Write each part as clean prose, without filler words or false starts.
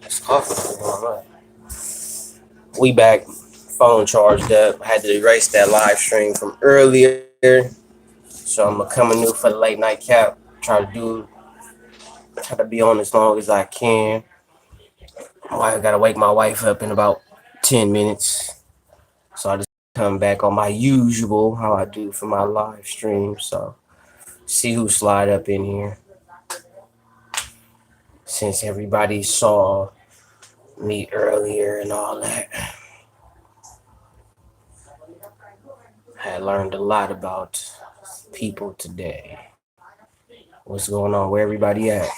It's coffee. All right. We back. Phone charged up. Had to erase that live stream from earlier. So I'm coming new for the late night cap. Try to be on as long as I can. I gotta wake my wife up in about 10 minutes. So I just come back on my usual how I do for my live stream. So see who slide up in here. Since everybody saw me earlier and all that. I had learned a lot about people today. What's going on? Where everybody at?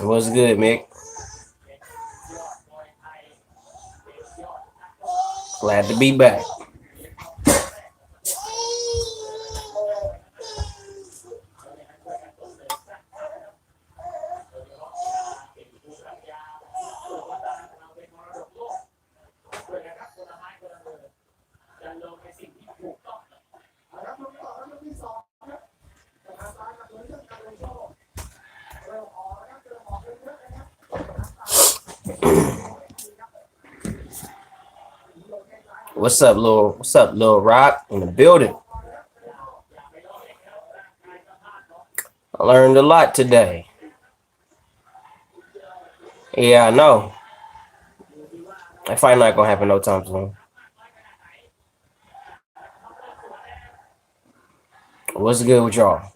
What's good, Mick? Glad to be back. What's up, Lil Rock in the building? I learned a lot today. Yeah, I know. That fight not gonna happen no time soon. What's good with y'all?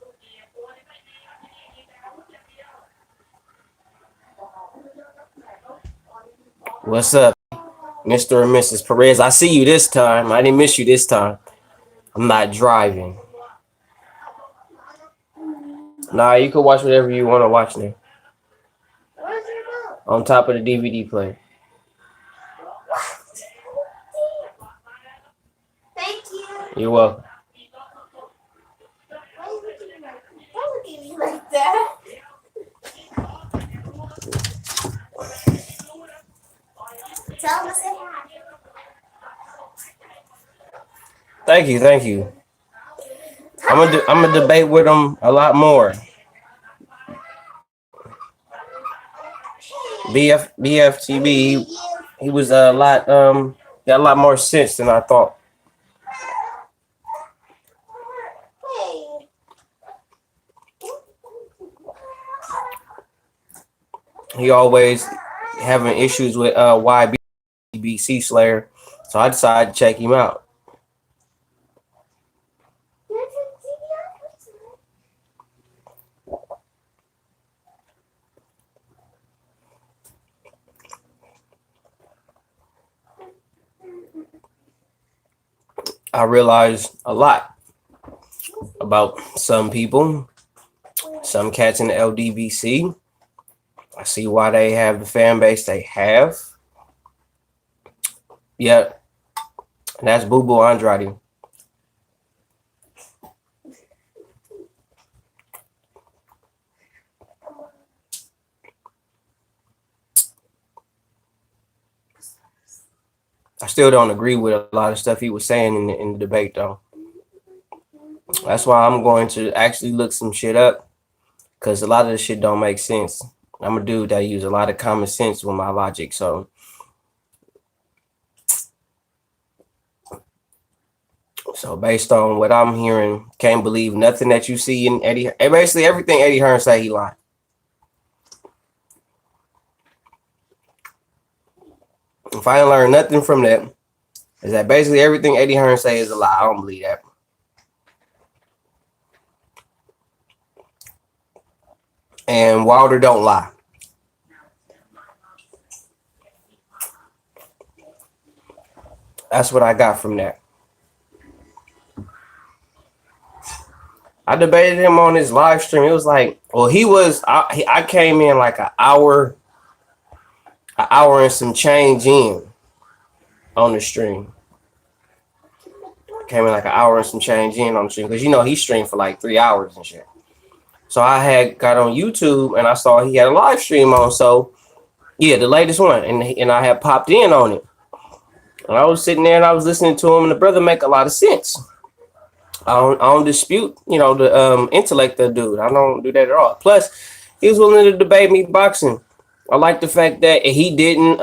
What's up, Mr. and Mrs. Perez? I see you this time. I didn't miss you this time. I'm not driving. Nah, you can watch whatever you want to watch now. On top of the DVD player. Thank you. You're welcome. Don't look at me like that. Tell them to say hi. Thank you. I'm gonna debate with him a lot more. BFTB, he was a lot got a lot more sense than I thought. Hey. He always having issues with YBC Slayer, so I decided to check him out. I realized a lot about some people, some cats in the LDBC. I see why they have the fan base they have. Yeah, and that's Boo Boo Andrade. I still don't agree with a lot of stuff he was saying in the debate, though. That's why I'm going to actually look some shit up because a lot of this shit don't make sense. I'm a dude that use a lot of common sense with my logic, so based on what I'm hearing, can't believe nothing that you see in Eddie. Basically, everything Eddie Hearn say he lied. If I learn nothing from that, is that basically everything Eddie Hearn say is a lie. I don't believe that. And Wilder don't lie. That's what I got from that. I debated him on his live stream. It was like, well, I came in like an hour and some change in on the stream. Came in like an hour and some change in on the stream because he streamed for like 3 hours and shit. So I had got on YouTube and I saw he had a live stream on. So Yeah, the latest one, and I had popped in on it. And I was sitting there and I was listening to him, and the brother make a lot of sense. I don't dispute, the intellect of the dude. I don't do that at all. Plus, he was willing to debate me boxing. I like the fact that he didn't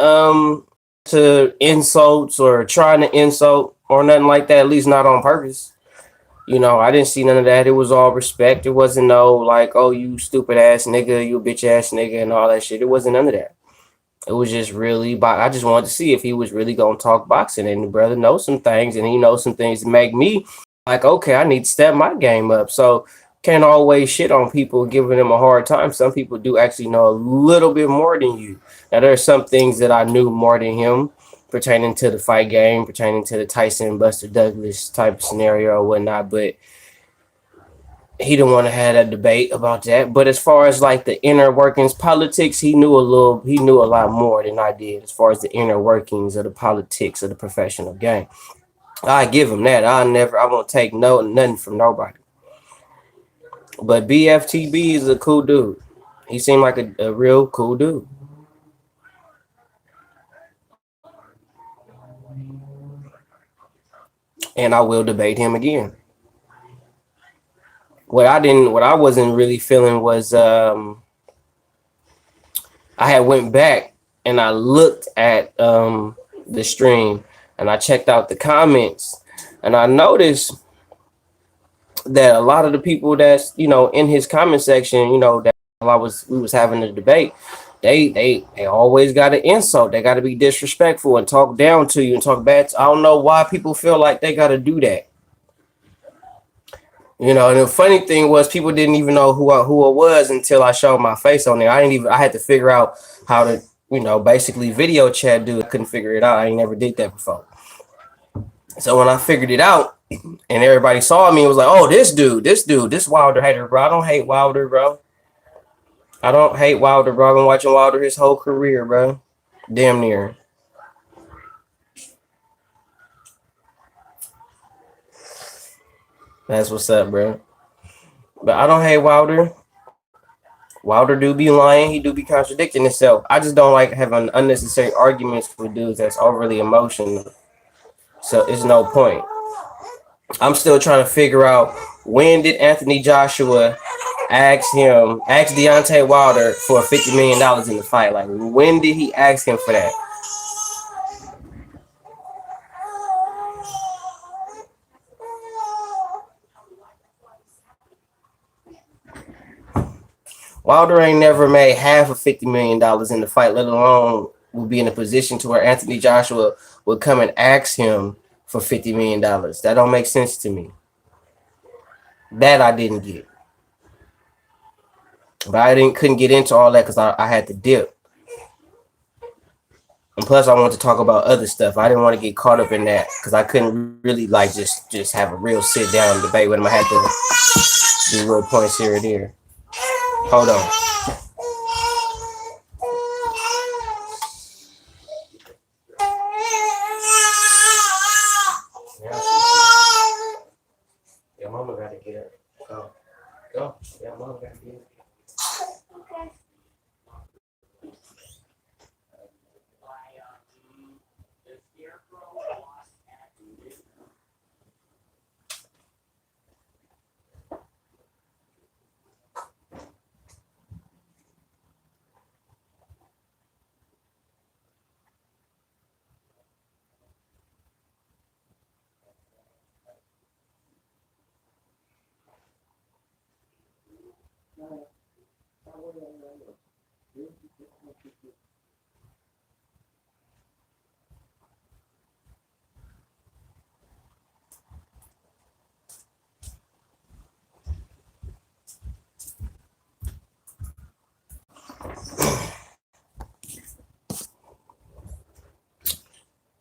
to insults or trying to insult or nothing like that. At least not on purpose. I didn't see none of that. It was all respect. It wasn't no like, oh, you stupid ass nigga, you bitch ass nigga, and all that shit. It wasn't none of that. It was just really, I just wanted to see if he was really gonna talk boxing, and the brother knows some things, and he knows some things that make me like, okay, I need to step my game up. So can't always shit on people giving them a hard time. Some people do actually know a little bit more than you. Now there are some things that I knew more than him pertaining to the fight game, pertaining to the Tyson Buster Douglas type of scenario or whatnot, but he didn't want to have a debate about that. But as far as like the inner workings, politics, he knew a lot more than I did as far as the inner workings of the politics of the professional game. I give him that. I won't take nothing from nobody. But BFTB is a cool dude. He seemed like a real cool dude. And I will debate him again. What I wasn't really feeling was I had went back and I looked at the stream and I checked out the comments and I noticed that a lot of the people that's in his comment section, that while we was having a debate, they always got an insult. They got to be disrespectful and talk down to you and talk bad. I don't know why people feel like they got to do that. And the funny thing was people didn't even know who it was until I showed my face on there. I had to figure out how to, basically video chat, dude. I couldn't figure it out. I ain't never did that before. So when I figured it out and everybody saw me, it was like, oh, this Wilder hater, bro. I don't hate Wilder, bro. I don't hate Wilder, bro. I've been watching Wilder his whole career, bro. Damn near. That's what's up, bro. But I don't hate Wilder. Wilder do be lying. He do be contradicting himself. I just don't like having unnecessary arguments with dudes that's overly emotional. So it's no point. I'm still trying to figure out when did Anthony Joshua ask Deontay Wilder for $50 million in the fight? Like, when did he ask him for that? Wilder ain't never made half of $50 million in the fight, let alone will be in a position to where Anthony Joshua would come and ask him for $50 million. That don't make sense to me. That I didn't get. But couldn't get into all that because I had to dip. And plus I wanted to talk about other stuff. I didn't want to get caught up in that because I couldn't really like just have a real sit down debate with him. I had to do little points here and there. Hold on. Yeah, mama gotta get up. Go. Yeah, mama gotta get up. Okay.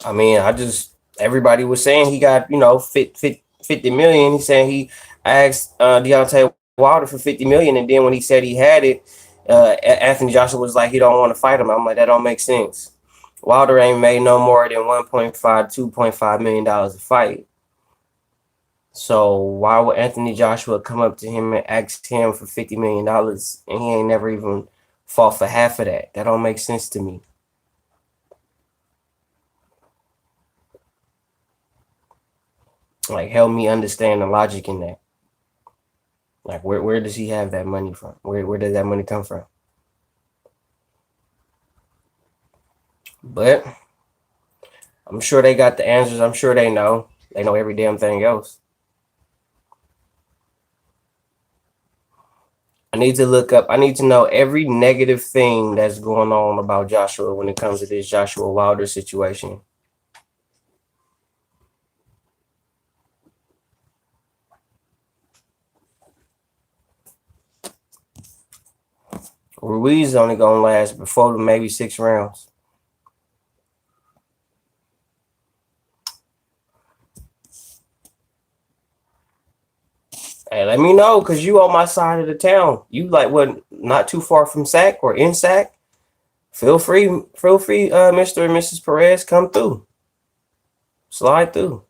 I mean, everybody was saying he got, 50 million. He's saying he asked Deontay Wilder for 50 million. And then when he said he had it, Anthony Joshua was like, he don't want to fight him. I'm like, that don't make sense. Wilder ain't made no more than 1.5, $2.5 million a fight. So why would Anthony Joshua come up to him and ask him for $50 million and he ain't never even fought for half of that. That don't make sense to me. Like, help me understand the logic in that. Like, where does he have that money from? Where does that money come from? But I'm sure they got the answers. I'm sure they know. They know every damn thing else. I need to look up. I need to know every negative thing that's going on about Joshua when it comes to this Joshua Wilder situation. Ruiz is only gonna last before maybe 6 rounds. Hey, let me know, cause you on my side of the town. You like what? Not too far from Sac or in Sac. Feel free, Mr. and Mrs. Perez, come through. Slide through.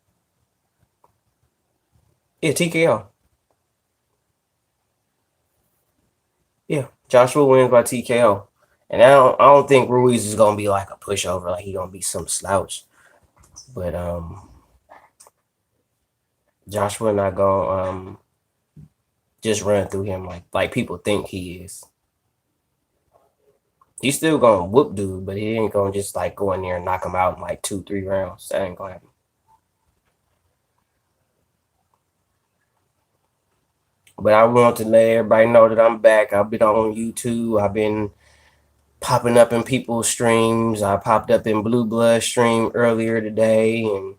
Yeah, TKO. Yeah, Joshua wins by TKO. And I don't think Ruiz is gonna be like a pushover, like he gonna be some slouch. But Joshua not gonna just run through him like people think he is. He's still gonna whoop dude, but he ain't gonna just like go in there and knock him out in like 2-3 rounds. That ain't gonna happen. But I want to let everybody know that I'm back. I've been on YouTube. I've been popping up in people's streams. I popped up in Blue Blood stream earlier today and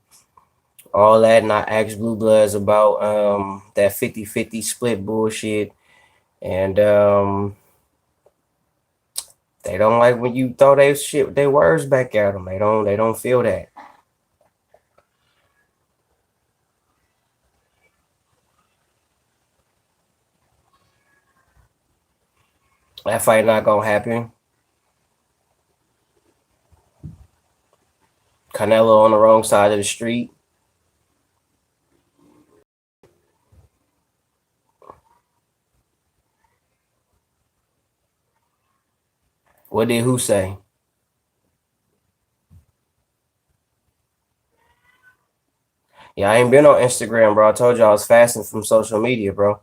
all that. And I asked Blue Bloods about that 50-50 split bullshit. And they don't like when you throw their words back at them. They don't feel that. That fight not gonna happen. Canelo on the wrong side of the street. What did who say? Yeah, I ain't been on Instagram, bro. I told you I was fasting from social media, bro.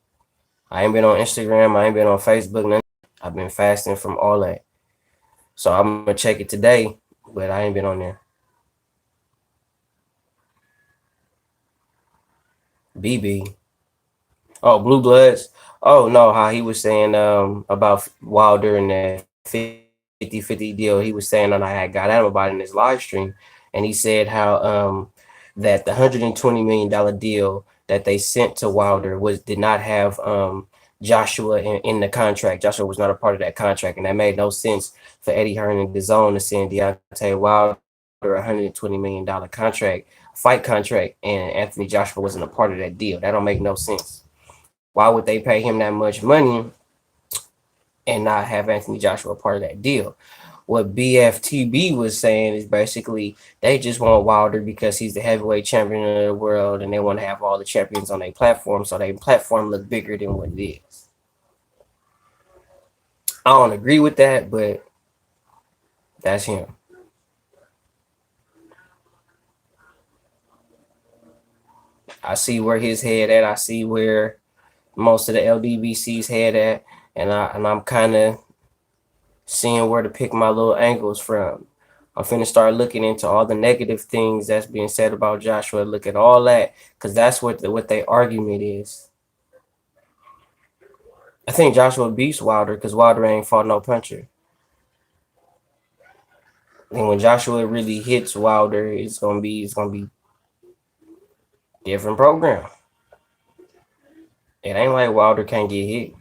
I ain't been on Instagram. I ain't been on Facebook. Nothing. I've been fasting from all that. So I'm gonna check it today, but I ain't been on there. BB. Oh, Blue Bloods. Oh no, how he was saying about Wilder and that 50-50 deal. He was saying, and I had got at him about it in his live stream, and he said how that the $120 million deal that they sent to Wilder did not have Joshua in the contract. Joshua was not a part of that contract, and that made no sense for Eddie Hearn and DAZN to send Deontay Wilder a $120 million fight contract, and Anthony Joshua wasn't a part of that deal. That don't make no sense. Why would they pay him that much money and not have Anthony Joshua a part of that deal? What BFTB was saying is basically they just want Wilder because he's the heavyweight champion of the world and they want to have all the champions on their platform so their platform look bigger than what it is. I don't agree with that, but that's him. I see where his head at. I see where most of the LDBC's head at, and I'm kind of seeing where to pick my little angles from. I'm finna start looking into all the negative things that's being said about Joshua. Look at all that, because that's what their argument is. I think Joshua beats Wilder because Wilder ain't fought no puncher. And when Joshua really hits Wilder, it's gonna be different program. It ain't like Wilder can't get hit.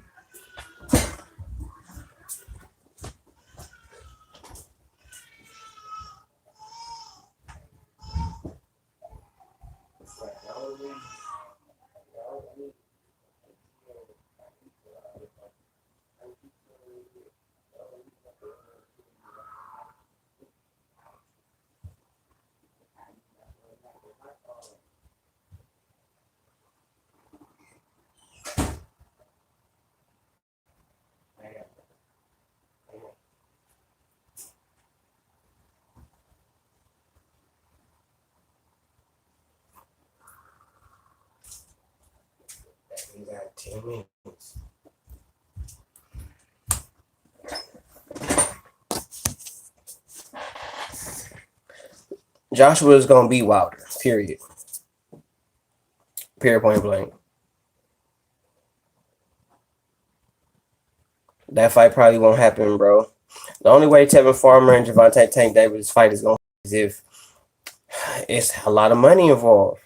10 minutes. Joshua is gonna beat Wilder. Period. Period. Point blank. That fight probably won't happen, bro. The only way Tevin Farmer and Gervonta Tank Davis fight is gonna is if it's a lot of money involved.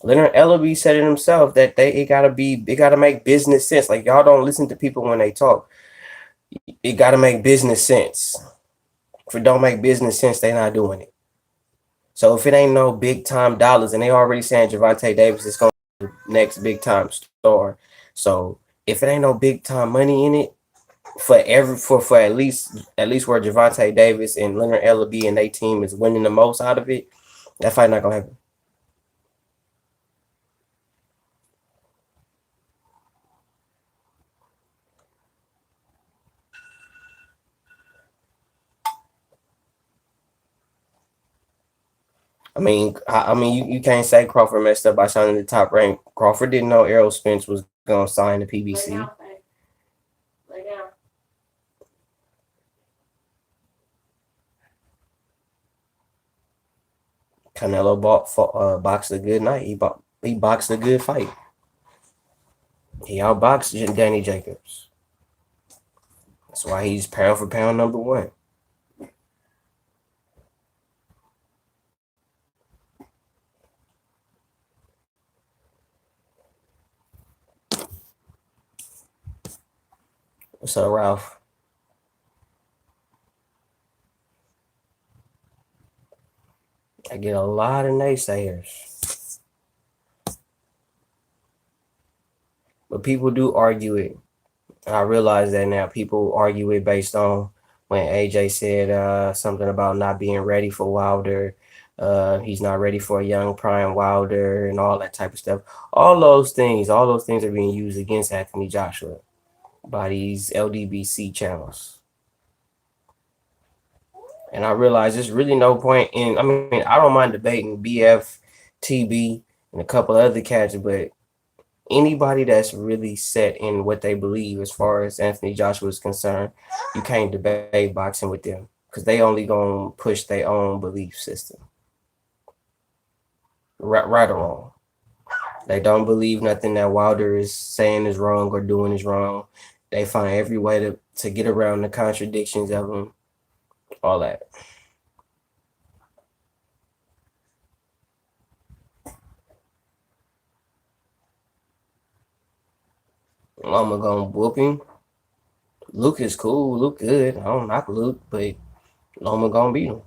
Leonard Ellaby said it himself that it gotta make business sense. Like y'all don't listen to people when they talk. It gotta make business sense. If it don't make business sense, they not doing it. So if it ain't no big time dollars, and they already saying Gervonta Davis is gonna be the next big time star. So if it ain't no big time money in it, for at least where Gervonta Davis and Leonard Ellaby and their team is winning the most out of it, that fight not gonna happen. You can't say Crawford messed up by signing the top rank. Crawford didn't know Errol Spence was gonna sign the PBC. Lay down. Canelo boxed a good night. He boxed a good fight. He outboxed Danny Jacobs. That's why he's pound for pound number one. What's up, Ralph? I get a lot of naysayers. But people do argue it. I realize that now. People argue it based on when AJ said something about not being ready for Wilder. He's not ready for a young prime Wilder and all that type of stuff. All those things are being used against Anthony Joshua by these LDBC channels. And I realize there's really no point in, I don't mind debating BF, TB, and a couple other cats, but anybody that's really set in what they believe as far as Anthony Joshua is concerned, you can't debate boxing with them because they only gonna push their own belief system. Right or wrong. They don't believe nothing that Wilder is saying is wrong or doing is wrong. They find every way to get around the contradictions of him, all that. Loma gonna whoop him. Luke is cool. Luke good. I don't knock Luke, but Loma gonna beat him.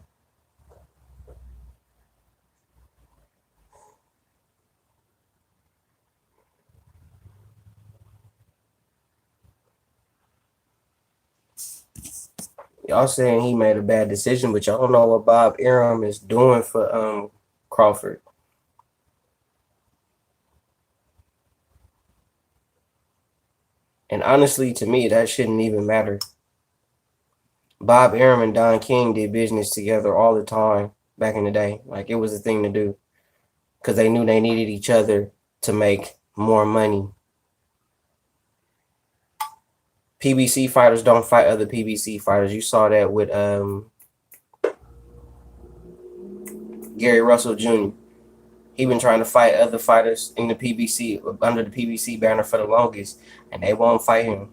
Y'all saying he made a bad decision, but y'all don't know what Bob Arum is doing for Crawford. And honestly, to me, that shouldn't even matter. Bob Arum and Don King did business together all the time back in the day. Like, it was a thing to do because they knew they needed each other to make more money. PBC fighters don't fight other PBC fighters. You saw that with Gary Russell Jr. He been trying to fight other fighters in the PBC under the PBC banner for the longest, and they won't fight him.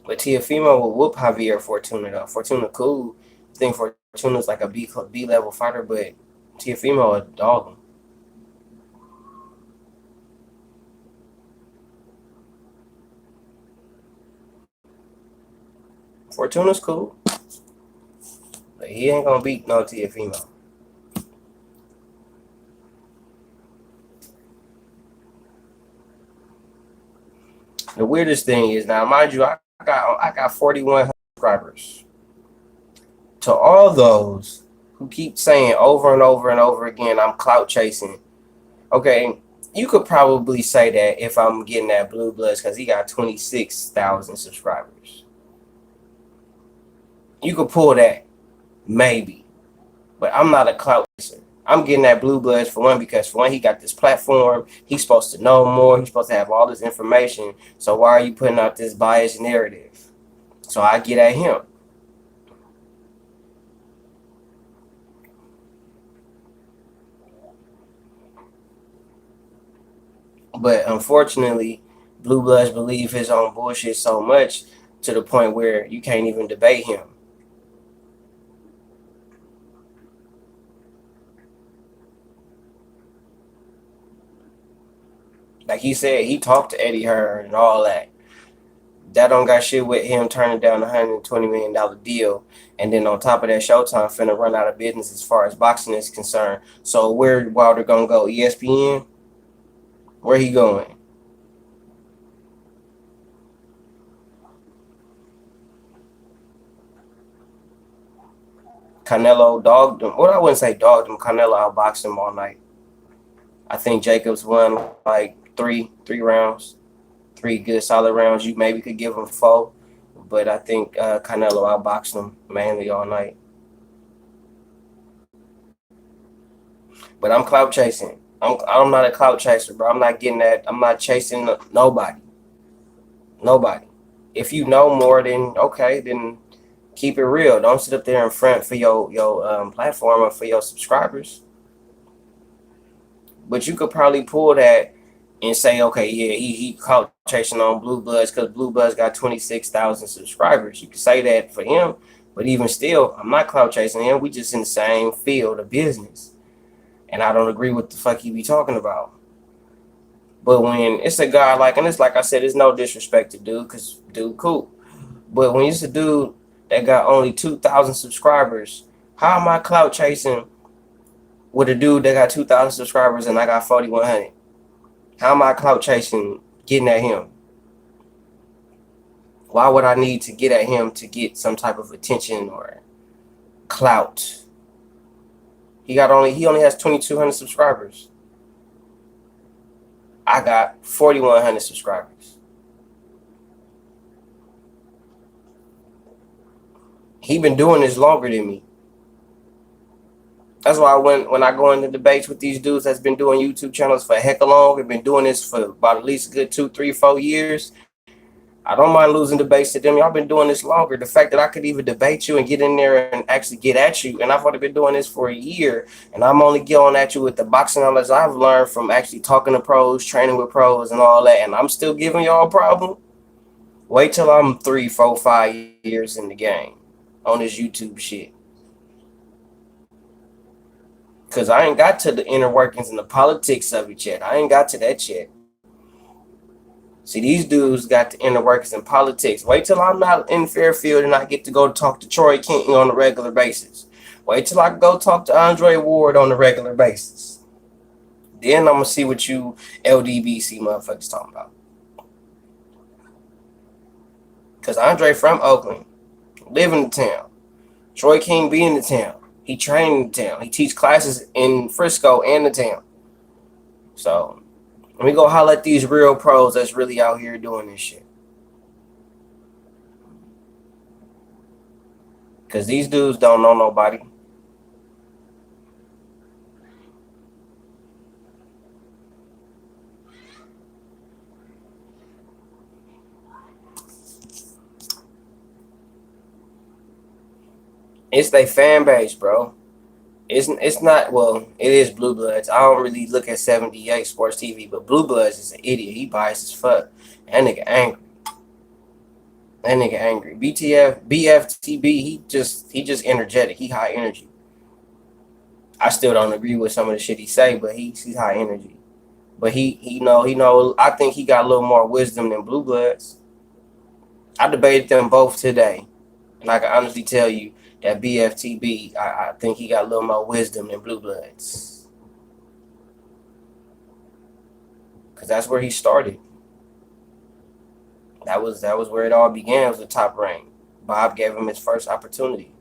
But Teofimo will whoop Javier Fortuna though. Fortuna cool. I think Fortuna's like a B level fighter, but Teofimo a dog him. Fortuna's cool, but he ain't gonna beat no Teofimo. The weirdest thing is now, mind you, I got 4,100 subscribers. To all those who keep saying over and over and over again, I'm clout chasing. Okay, you could probably say that if I'm getting that Blue Bloods because he got 26,000 subscribers. You could pull that. Maybe. But I'm not a clout chaser. I'm getting that Blue Bloods for one because for one he got this platform. He's supposed to know more. He's supposed to have all this information. So why are you putting out this biased narrative? So I get at him. But unfortunately, Blue Bloods believe his own bullshit so much to the point where you can't even debate him. Like he said, he talked to Eddie Hearn and all that. That don't got shit with him turning down a $120 million deal. And then on top of that, Showtime finna run out of business as far as boxing is concerned. So where Wilder gonna go? ESPN? Where he going? Canelo dogged him. Well, I wouldn't say dogged him. Canelo outboxed him all night. I think Jacobs won like three rounds, three good solid rounds. You maybe could give him four, but I think Canelo outboxed him mainly all night. But I'm clout chasing. I'm not a clout chaser, bro. I'm not getting that. I'm not chasing nobody. Nobody. If you know more, then okay, then keep it real. Don't sit up there in front for your platform or for your subscribers. But you could probably pull that and say, okay, yeah, he caught chasing on Blue Bloods because Blue Bloods got 26,000 subscribers. You could say that for him, but even still, I'm not clout chasing him. We just in the same field of business, and I don't agree with the fuck he be talking about. But when it's a guy like, and it's like I said, it's no disrespect to dude, cause dude cool. But when it's a dude that got only 2,000 subscribers, how am I clout chasing with a dude that got 2,000 subscribers and I got 4,100? How am I clout chasing getting at him? Why would I need to get at him to get some type of attention or clout? He only has 2,200 subscribers. I got 4,100 subscribers. He been doing this longer than me. That's why when I go into debates with these dudes that's been doing YouTube channels for a heck of long, and been doing this for about at least a good 2, 3, 4 years, I don't mind losing debates to them. Y'all been doing this longer. The fact that I could even debate you and get in there and actually get at you, and I've already been doing this for a year, and I'm only going at you with the boxing knowledge I've learned from actually talking to pros, training with pros, and all that, and I'm still giving y'all a problem. Wait till I'm 3, 4, 5 years in the game on this YouTube shit. Cause I ain't got to the inner workings and the politics of it yet. I ain't got to that yet. See, these dudes got the inner workings and politics. Wait till I'm not in Fairfield and I get to go talk to Troy Kenton on a regular basis. Wait till I go talk to Andre Ward on a regular basis. Then I'm gonna see what you LDBC motherfuckers talking about. Cause Andre from Oakland, live in the town. Troy King be in the town. He trained in the town. He teach classes in Frisco and the town. So let me go holler at these real pros that's really out here doing this shit. Cause these dudes don't know nobody. It's their fan base, bro. It's not, well, it is Blue Bloods. I don't really look at 78 Sports TV, but Blue Bloods is an idiot. He biased as fuck. That nigga angry. That nigga angry. BFTB, he just energetic. He high energy. I still don't agree with some of the shit he say, but he's high energy. But he know I think he got a little more wisdom than Blue Bloods. I debated them both today. And I can honestly tell you that BFTB, I think he got a little more wisdom than Blue Bloods. Because that's where he started. That was where it all began, was the top rank. Bob gave him his first opportunity.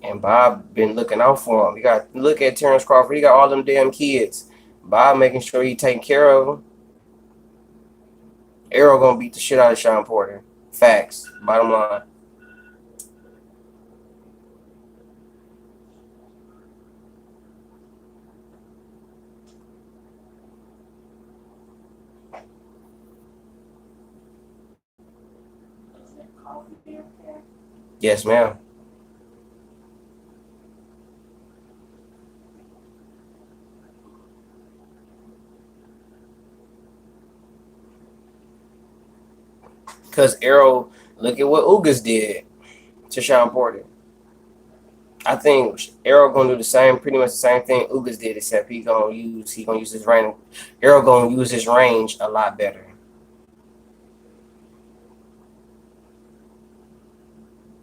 And Bob been looking out for him. You got look at Terrence Crawford. He got all them damn kids. by making sure he taking care of him. Errol gonna beat the shit out of Shawn Porter. Facts. Bottom line. Yes, ma'am. Because Errol, look at what Ugas did to Shawn Porter. I think Errol gonna do the same, pretty much the same thing Ugas did, except he gonna use his range. Errol gonna use his range a lot better.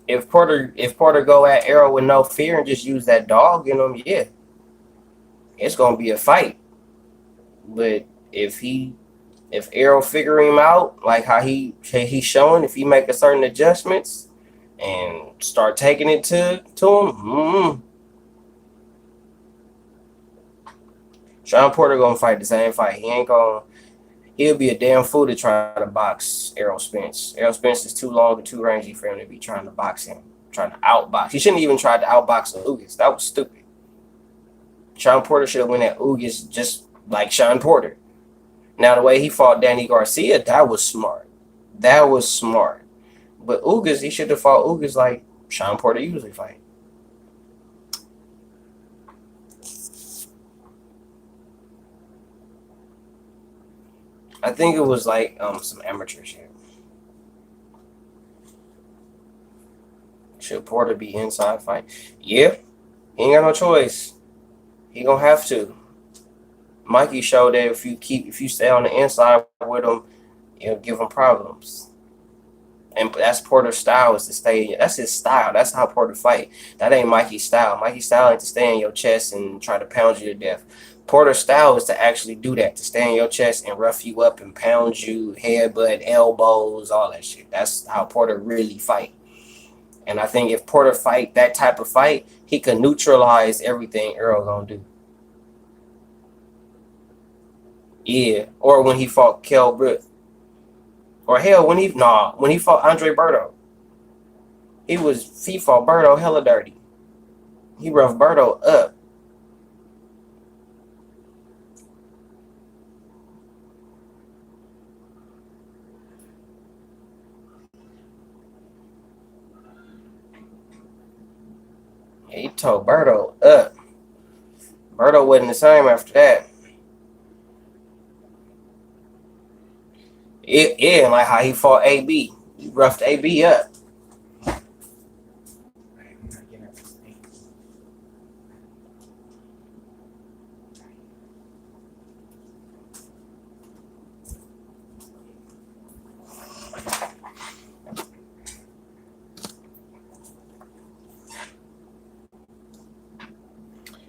If Porter go at Errol with no fear and just use that dog in him, yeah, it's gonna be a fight. But if Errol figure him out like how he's showing, if he make a certain adjustments and start taking it to him, Shawn Porter gonna fight the same fight. He'll be a damn fool to try to box Errol Spence. Errol Spence is too long and too rangy for him to be trying to box him, trying to outbox. He shouldn't even try to outbox Ugas. That was stupid. Shawn Porter should have went at Ugas just like Shawn Porter. Now the way he fought Danny Garcia, that was smart. That was smart. But Ugas, he should have fought Ugas like Shawn Porter usually fight. I think it was like some amateur shit. Should Porter be inside fight? Yeah, he ain't got no choice. He gonna have to. Mikey showed that if you stay on the inside with him, it'll give him problems. And that's Porter's style, is to stay. That's his style. That's how Porter fight. That ain't Mikey's style. Mikey's style ain't to stay in your chest and try to pound you to death. Porter's style is to actually do that, to stay in your chest and rough you up and pound you, headbutt, elbows, all that shit. That's how Porter really fight. And I think if Porter fight that type of fight, he can neutralize everything Earl gonna do. Yeah. Or when he fought Kell Brook. Or hell, when he fought Andre Berto. He fought Berto hella dirty. He roughed Berto up. Yeah, he tore Berto up. Berto wasn't the same after that. Yeah, like how he fought AB. He roughed AB up.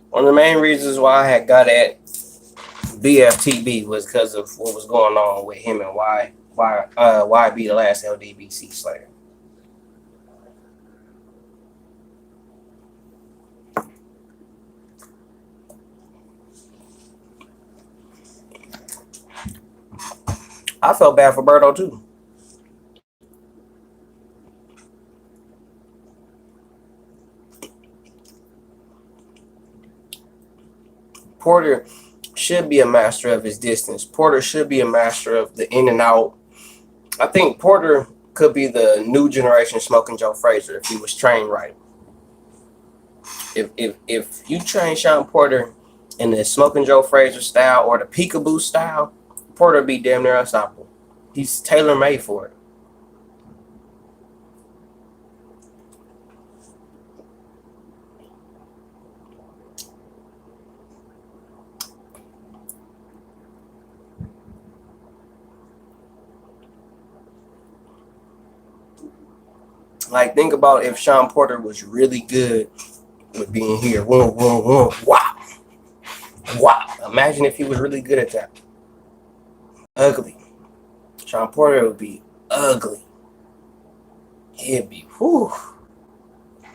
One of the main reasons why I had got at BFTB was because of what was going on with him and why be the last LDBC Slayer. I felt bad for Berto too. Porter should be a master of his distance. Porter should be a master of the in and out. I think Porter could be the new generation Smoking Joe Frazier if he was trained right. If you train Shawn Porter in the Smoking Joe Frazier style or the peekaboo style, Porter be damn near unstoppable. He's tailor made for it. Like, think about if Shawn Porter was really good with being here. Whoa, whoa, whoa. Wow. Wow. Imagine if he was really good at that. Ugly. Shawn Porter would be ugly. He'd be, whew.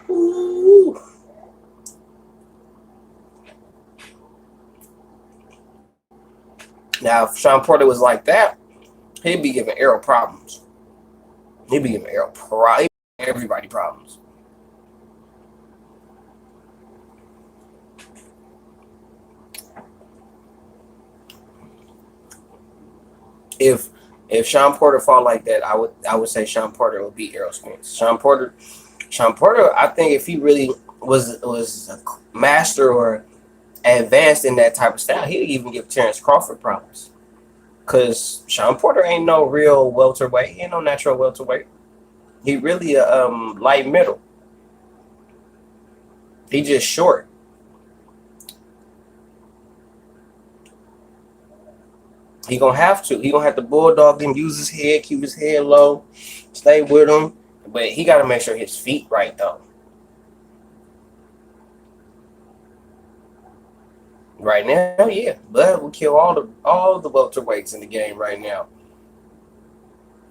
Whew. Now, if Shawn Porter was like that, he'd be giving Errol problems. He'd be giving everybody problems. If Shawn Porter fought like that, I would say Shawn Porter would beat Errol Spence. Shawn Porter, I think if he really was a master or advanced in that type of style, he'd even give Terrence Crawford problems. Cause Shawn Porter ain't no real welterweight. He ain't no natural welterweight. He really a light middle. He just short. He gonna have to. He gonna have to bulldog him, use his head, keep his head low, stay with him. But he gotta make sure his feet right though. Right now, yeah. Bud will kill all the welterweights in the game right now.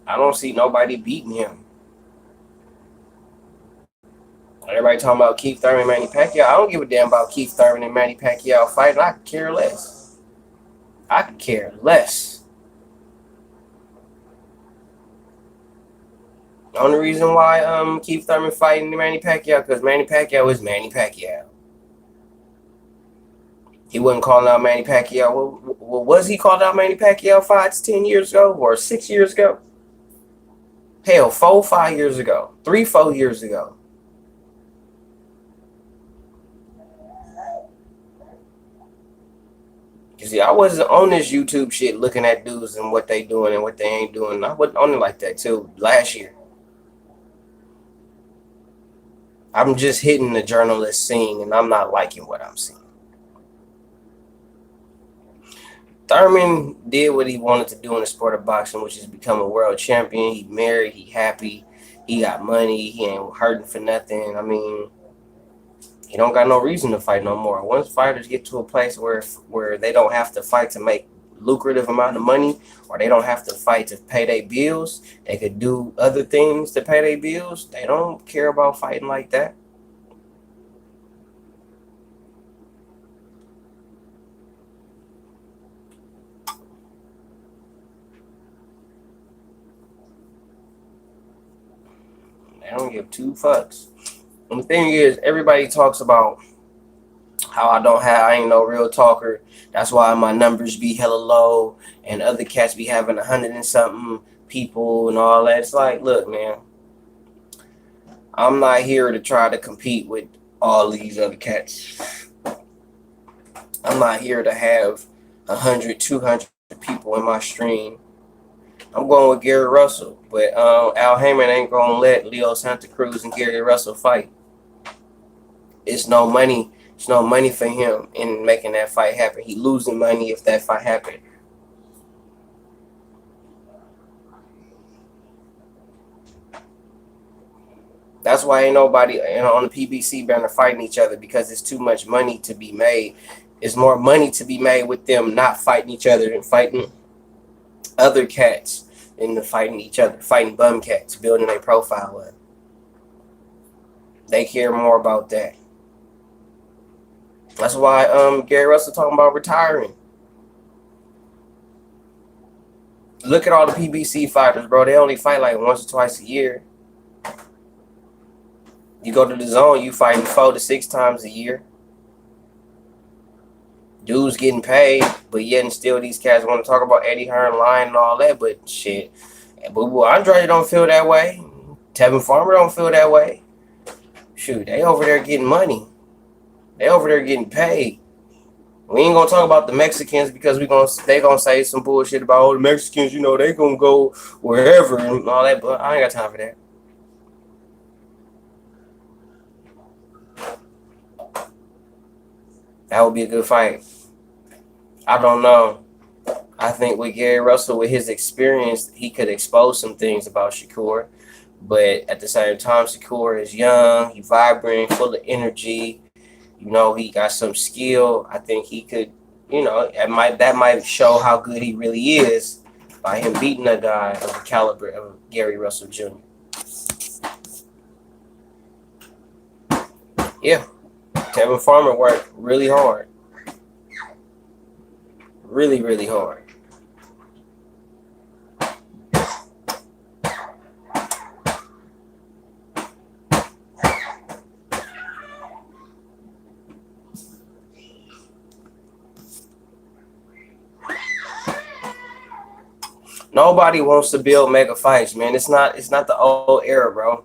I don't see nobody beating him. Everybody talking about Keith Thurman and Manny Pacquiao. I don't give a damn about Keith Thurman and Manny Pacquiao fighting. I could care less. I could care less. The only reason why Keith Thurman fighting Manny Pacquiao because Manny Pacquiao is Manny Pacquiao. He wasn't calling out Manny Pacquiao. Well, was he called out Manny Pacquiao 5 to 10 years ago or 6 years ago? Hell, 4, 5 years ago. 3, 4 years ago. You see, I wasn't on this YouTube shit looking at dudes and what they doing and what they ain't doing. I wasn't on it like that too last year. I'm just hitting the journalist scene and I'm not liking what I'm seeing. Thurman did what he wanted to do in the sport of boxing, which is become a world champion. He married, he happy, he got money, he ain't hurting for nothing. I mean, he don't got no reason to fight no more. Once fighters get to a place where they don't have to fight to make lucrative amount of money, or they don't have to fight to pay their bills, they could do other things to pay their bills. They don't care about fighting like that. They don't give two fucks. And the thing is, everybody talks about how I ain't no real talker. That's why my numbers be hella low, and other cats be having 100 and something people and all that. It's like, look, man, I'm not here to try to compete with all these other cats. I'm not here to have 100, 200 people in my stream. I'm going with Gary Russell, but Al Heyman ain't gonna let Leo Santa Cruz and Gary Russell fight. It's no money. It's no money for him in making that fight happen. He losing money if that fight happen. That's why ain't nobody on the PBC banner fighting each other, because it's too much money to be made. It's more money to be made with them not fighting each other and fighting other cats than fighting each other, fighting bum cats, building their profile up. They care more about that. That's why Gary Russell talking about retiring. Look at all the PBC fighters, bro. They only fight like once or twice a year. You go to the zone, you fighting 4 to 6 times a year. Dudes getting paid, but yet and still these cats want to talk about Eddie Hearn lying and all that, but shit. But Andre don't feel that way. Tevin Farmer don't feel that way. Shoot, they over there getting money. They over there getting paid. We ain't gonna talk about the Mexicans because they gonna say some bullshit about all the Mexicans, they gonna go wherever and all that, but I ain't got time for that. That would be a good fight. I don't know. I think with Gary Russell, with his experience, he could expose some things about Shakur. But at the same time, Shakur is young, he's vibrant, full of energy. He got some skill. I think he could, that might show how good he really is by him beating a guy of the caliber of Gary Russell Jr. Yeah, Tevin Farmer worked really hard. Really, really hard. Nobody wants to build mega fights, man. It's not the old era, bro.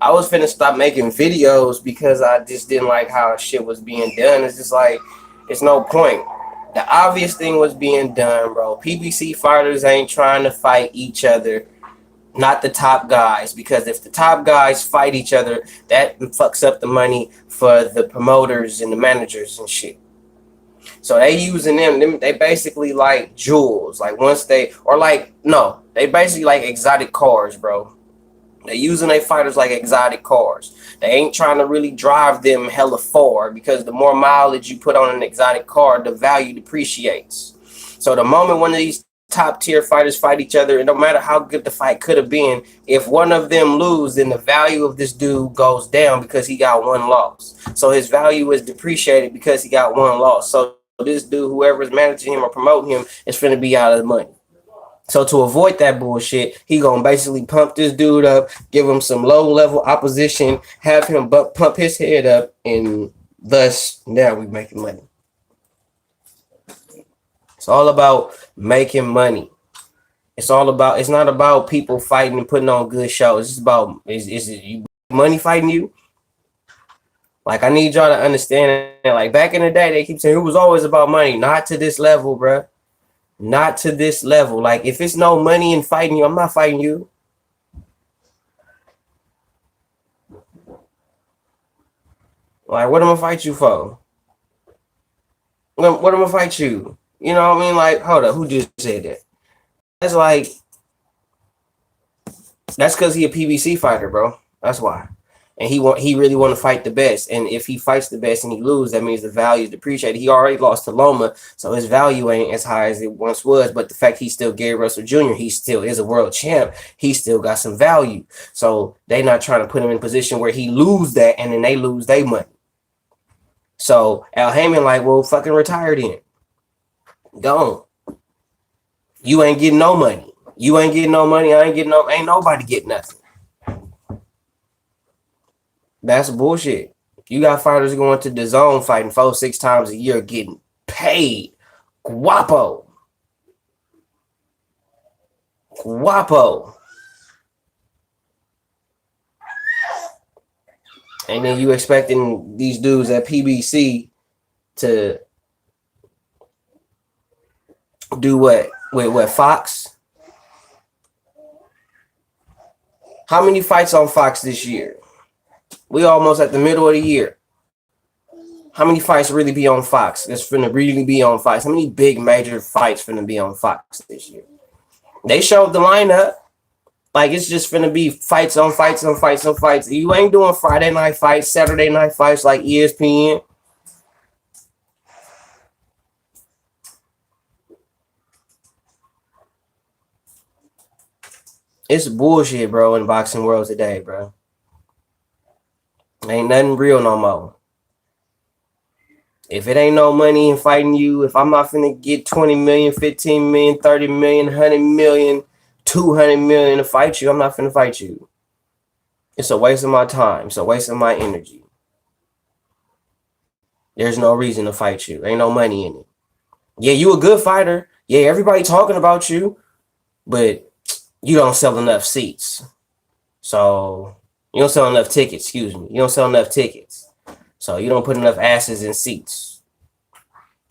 I was finna stop making videos because I just didn't like how shit was being done. It's just like it's no point. The obvious thing was being done, bro. PBC fighters ain't trying to fight each other, not the top guys, because if the top guys fight each other, that fucks up the money for the promoters and the managers and shit. So they using them. They basically like jewels. Like once they or like no, they basically like exotic cars, bro. They using their fighters like exotic cars. They ain't trying to really drive them hella far because the more mileage you put on an exotic car, the value depreciates. So the moment one of these top tier fighters fight each other, and no matter how good the fight could have been, if one of them lose, then the value of this dude goes down because he got one loss. So his value is depreciated because he got one loss. So this dude, whoever is managing him or promoting him, is finna be out of the money. So to avoid that bullshit, he gonna basically pump this dude up, give him some low level opposition, have him pump his head up, and thus now we making money. It's all about making money. It's not about people fighting and putting on good shows. It's about is it you money fighting you? Like I need y'all to understand that. Like back in the day, they keep saying it was always about money. Not to this level, bruh. Not to this level. Like if it's no money in fighting you, I'm not fighting you. Like what am I fight you for? What am I fight you? You know what I mean? Like hold up, who just said that? That's like that's because he a PBC fighter, bro. That's why. And he really want to fight the best. And if he fights the best and he loses, that means the value is depreciated. He already lost to Loma, so his value ain't as high as it once was. But the fact he's still Gary Russell Jr., he still is a world champ. He still got some value. So they not trying to put him in a position where he lose that and then they lose their money. So Al Heyman like, well, fucking retire then. Go on. You ain't getting no money. You ain't getting no money. Ain't nobody getting nothing. That's bullshit. You got fighters going to the zone fighting 4-6 times a year getting paid. Guapo. And then you expecting these dudes at PBC to do what? Wait, what? Fox? How many fights on Fox this year? We almost at the middle of the year. How many fights really be on Fox? That's finna really be on Fox. How many big major fights finna be on Fox this year? They showed the lineup. Like it's just finna be fights on fights on fights on fights. You ain't doing Friday night fights, Saturday night fights like ESPN. It's bullshit, bro, in the boxing world today, bro. Ain't nothing real no more. If it ain't no money in fighting you, if I'm not finna get 20 million, 15 million, 30 million, 100 million, 200 million to fight you, I'm not finna fight you. It's a waste of my time. It's a waste of my energy. There's no reason to fight you. Ain't no money in it. Yeah, you a good fighter. Yeah, everybody talking about you, but you don't sell enough seats. So you don't sell enough tickets, excuse me. You don't sell enough tickets. So you don't put enough asses in seats.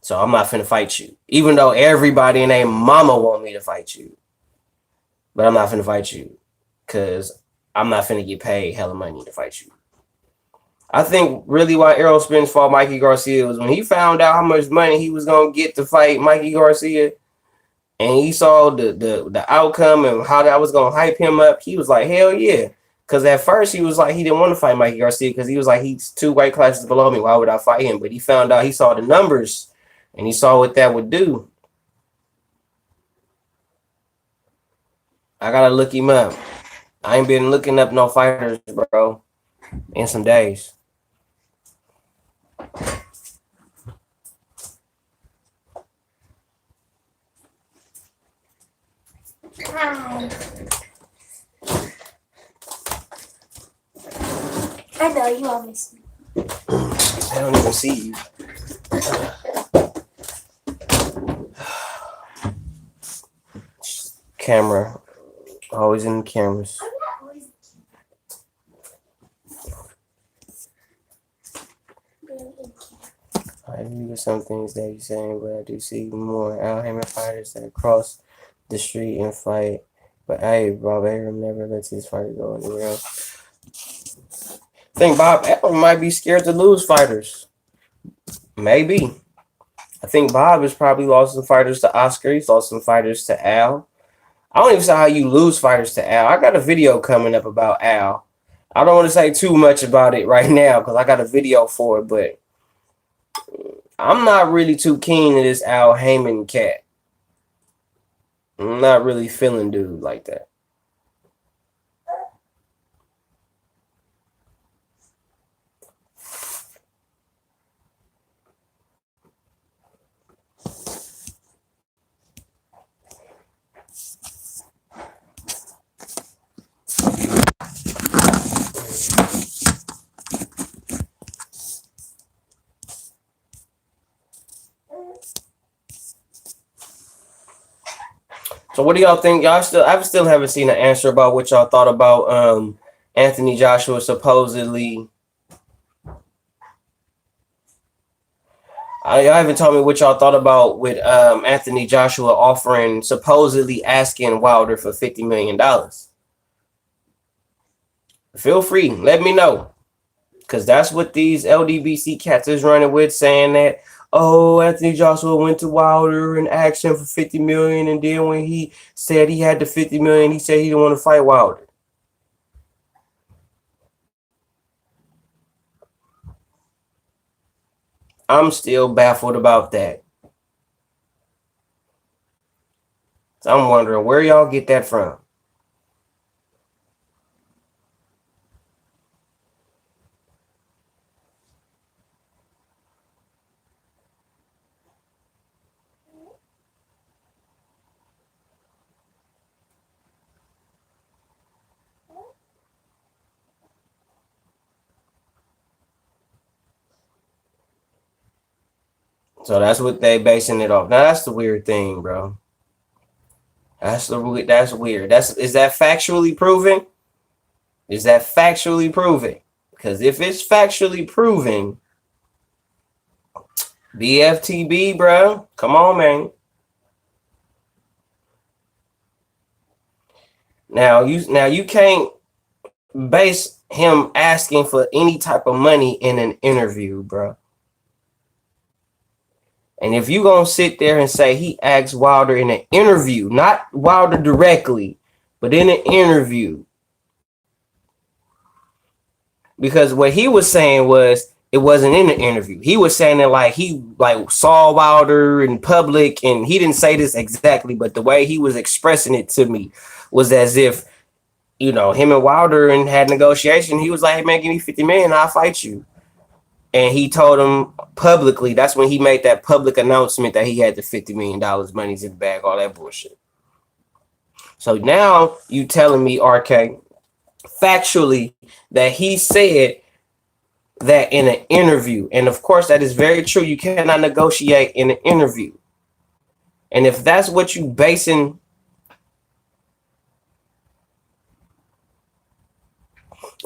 So I'm not finna fight you. Even though everybody and their mama want me to fight you. But I'm not finna fight you. Because I'm not finna get paid hella money to fight you. I think really why Errol Spence fought Mikey Garcia was when he found out how much money he was gonna get to fight Mikey Garcia, and he saw the outcome and how that was gonna hype him up. He was like, hell yeah. Because at first he was like he didn't want to fight Mikey Garcia because he was like he's 2 weight classes below me. Why would I fight him? But he found out, he saw the numbers and he saw what that would do. I gotta look him up. I ain't been looking up no fighters, bro, in some days. I know you all miss me. I don't even see you. camera. Always in the cameras. I agree with some things that you're saying, but I do see more Al Haymon fighters that cross the street and fight. But hey, Bob Arum never lets his fighter go anywhere else. I think Bob Arum might be scared to lose fighters. Maybe. I think Bob has probably lost some fighters to Oscar. He's lost some fighters to Al. I don't even see how you lose fighters to Al. I got a video coming up about Al. I don't want to say too much about it right now because I got a video for it, but I'm not really too keen to this Al Haymon cat. I'm not really feeling dude like that. So what do y'all think? I still haven't seen an answer about what y'all thought about Anthony Joshua supposedly. Y'all haven't told me what y'all thought about with Anthony Joshua supposedly asking Wilder for $50 million. Feel free, let me know. Because that's what these LDBC cats is running with, saying that, oh, Anthony Joshua went to Wilder and asked him for $50 million, and then when he said he had the $50 million, he said he didn't want to fight Wilder. I'm still baffled about that. So I'm wondering where y'all get that from. So that's what they basing it off. Now that's the weird thing, bro. That's weird. Is that factually proven? Is that factually proven? Because if it's factually proven, BFTB, bro, come on, man. Now you can't base him asking for any type of money in an interview, bro. And if you gonna sit there and say he asked Wilder in an interview, not Wilder directly, but in an interview, because what he was saying was it wasn't in the interview. He was saying that like he saw Wilder in public, and he didn't say this exactly, but the way he was expressing it to me was as if, you know, him and Wilder and had negotiation. He was like, hey man, give me 50 million, I'll fight you. And he told him publicly, that's when he made that public announcement that he had the $50 million, money's in the bag, all that bullshit. So now you telling me, RK, factually, that he said that in an interview. And of course, that is very true. You cannot negotiate in an interview. And if that's what you basing,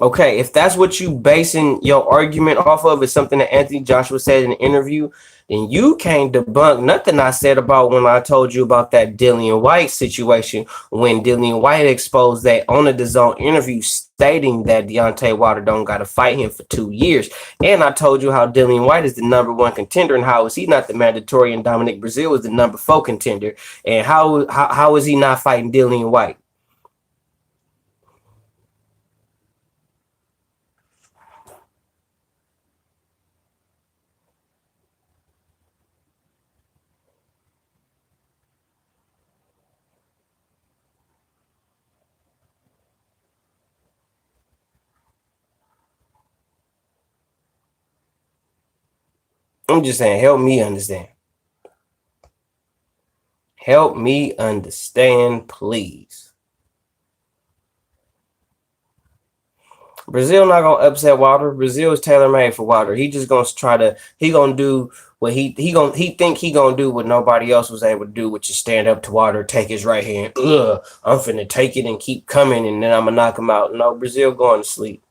okay, if that's what you basing your argument off of, is something that Anthony Joshua said in an interview, then you can't debunk nothing I said about when I told you about that Dillian White situation, when Dillian White exposed that on a DAZN interview stating that Deontay Wilder don't got to fight him for 2 years. And I told you how Dillian White is the #1 contender, and how is he not the mandatory, and Dominic Breazeale is the #4 contender. And how is he not fighting Dillian White? I'm just saying, help me understand. Help me understand, please. Brazil not gonna upset Wilder. Brazil is tailor made for Wilder. He just gonna he gonna do what he think he gonna do what nobody else was able to do, which is stand up to Wilder, take his right hand. I'm finna take it and keep coming, and then I'm gonna knock him out. No, Brazil going to sleep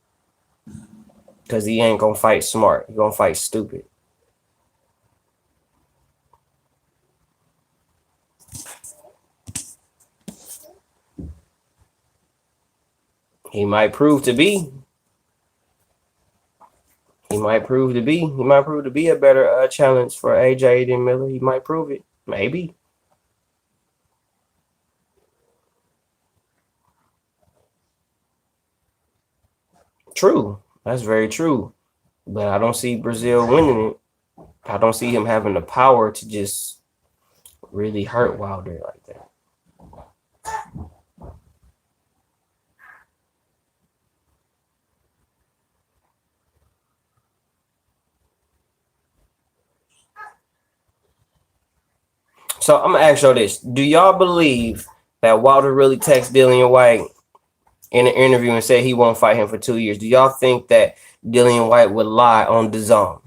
because he ain't gonna fight smart. He gonna fight stupid. He might prove to be. He might prove to be. He might prove to be a better challenge for AJ than Miller. He might prove it. Maybe. True. That's very true. But I don't see Brazil winning it. I don't see him having the power to just really hurt Wilder like that. So I'm gonna ask y'all this: do y'all believe that Wilder really texted Dillian White in an interview and said he won't fight him for 2 years? Do y'all think that Dillian White would lie on DAZN?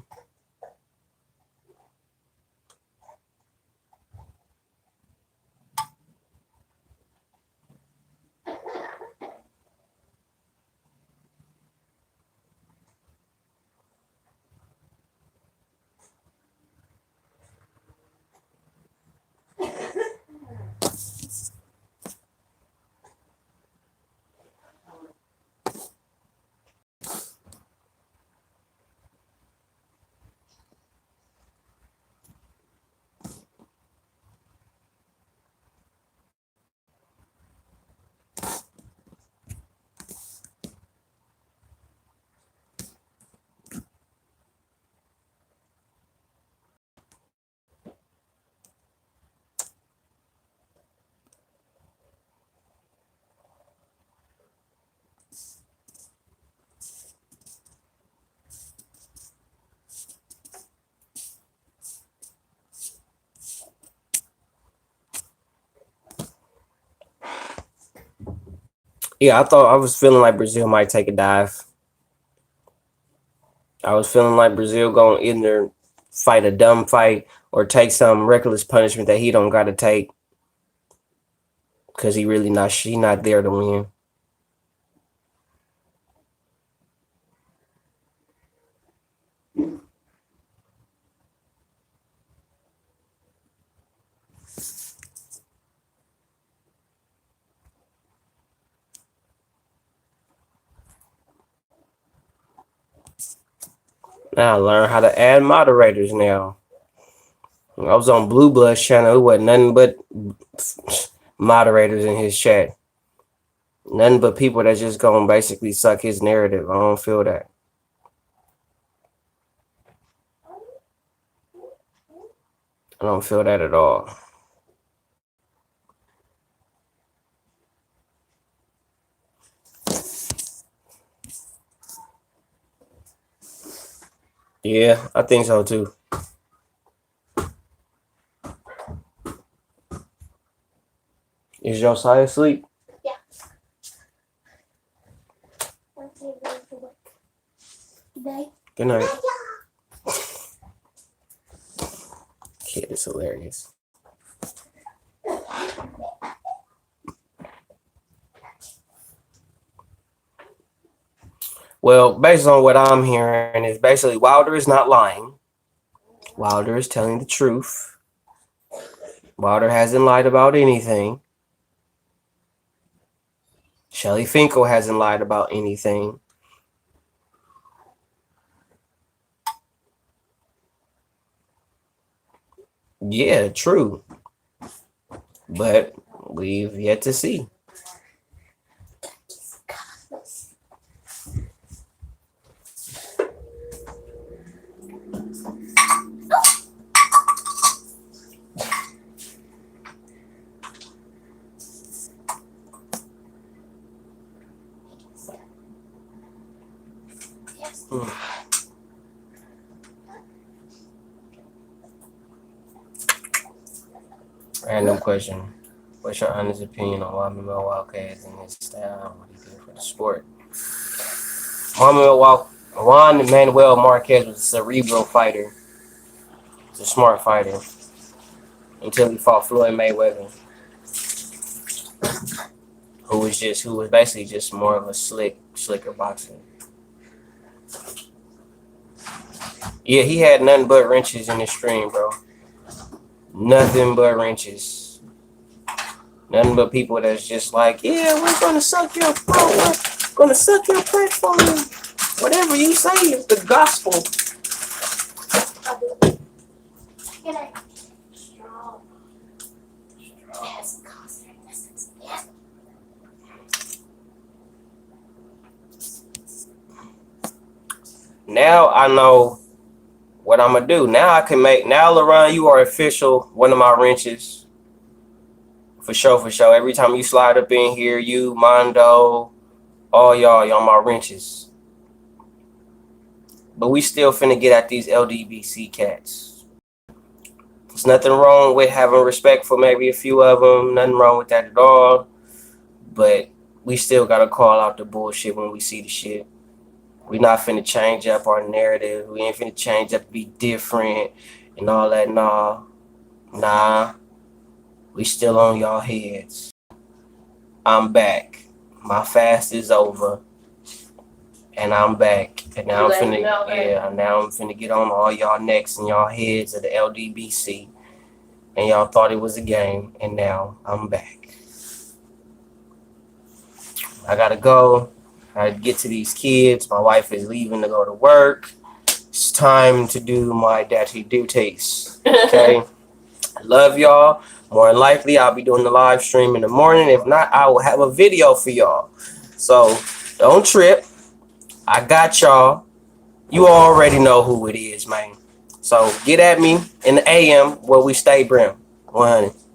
Yeah, I was feeling like Brazil might take a dive. I was feeling like Brazil going to either fight a dumb fight or take some reckless punishment that he don't got to take because he not there to win. Now I learn how to add moderators now. I was on Blue Blood's channel. It wasn't nothing but moderators in his chat. Nothing but people that just gonna basically suck his narrative. I don't feel that. I don't feel that at all. Yeah, I think so too. Is Josiah asleep? Yeah. What's he going to work? Today? Good night. Kid is hilarious. Well, based on what I'm hearing, is basically Wilder is not lying. Wilder is telling the truth. Wilder hasn't lied about anything. Shelly Finkel hasn't lied about anything. Yeah, true. But we've yet to see. Random question. What's your honest opinion on why Memo Wildcat is in his style? What he did for the sport? Juan Manuel Marquez was a cerebral fighter. He's a smart fighter. Until he fought Floyd Mayweather, who was basically just more of a slicker boxer. Yeah, he had nothing but wrenches in his stream, bro. Nothing but wrenches. Nothing but people that's just like, yeah, we're gonna suck your throat. We're gonna suck your platform. Whatever you say is the gospel. Now I know what I'm gonna do. Now I can make. Now, LaRon, you are official. One of my wrenches. For sure, for sure. Every time you slide up in here, you, Mondo, all y'all my wrenches. But we still finna get at these LDBC cats. There's nothing wrong with having respect for maybe a few of them. Nothing wrong with that at all. But we still gotta call out the bullshit when we see the shit. We not finna change up our narrative. We ain't finna change up to be different and all that. Nah. We still on y'all heads. I'm back. My fast is over. And I'm back. And now now I'm finna get on all y'all necks and y'all heads of the LDBC. And y'all thought it was a game. And now I'm back. I gotta go. I get to these kids. My wife is leaving to go to work. It's time to do my daddy duties. Okay? Love y'all. More than likely, I'll be doing the live stream in the morning. If not, I will have a video for y'all. So, don't trip. I got y'all. You already know who it is, man. So, get at me in the AM where we stay, Brim. 100.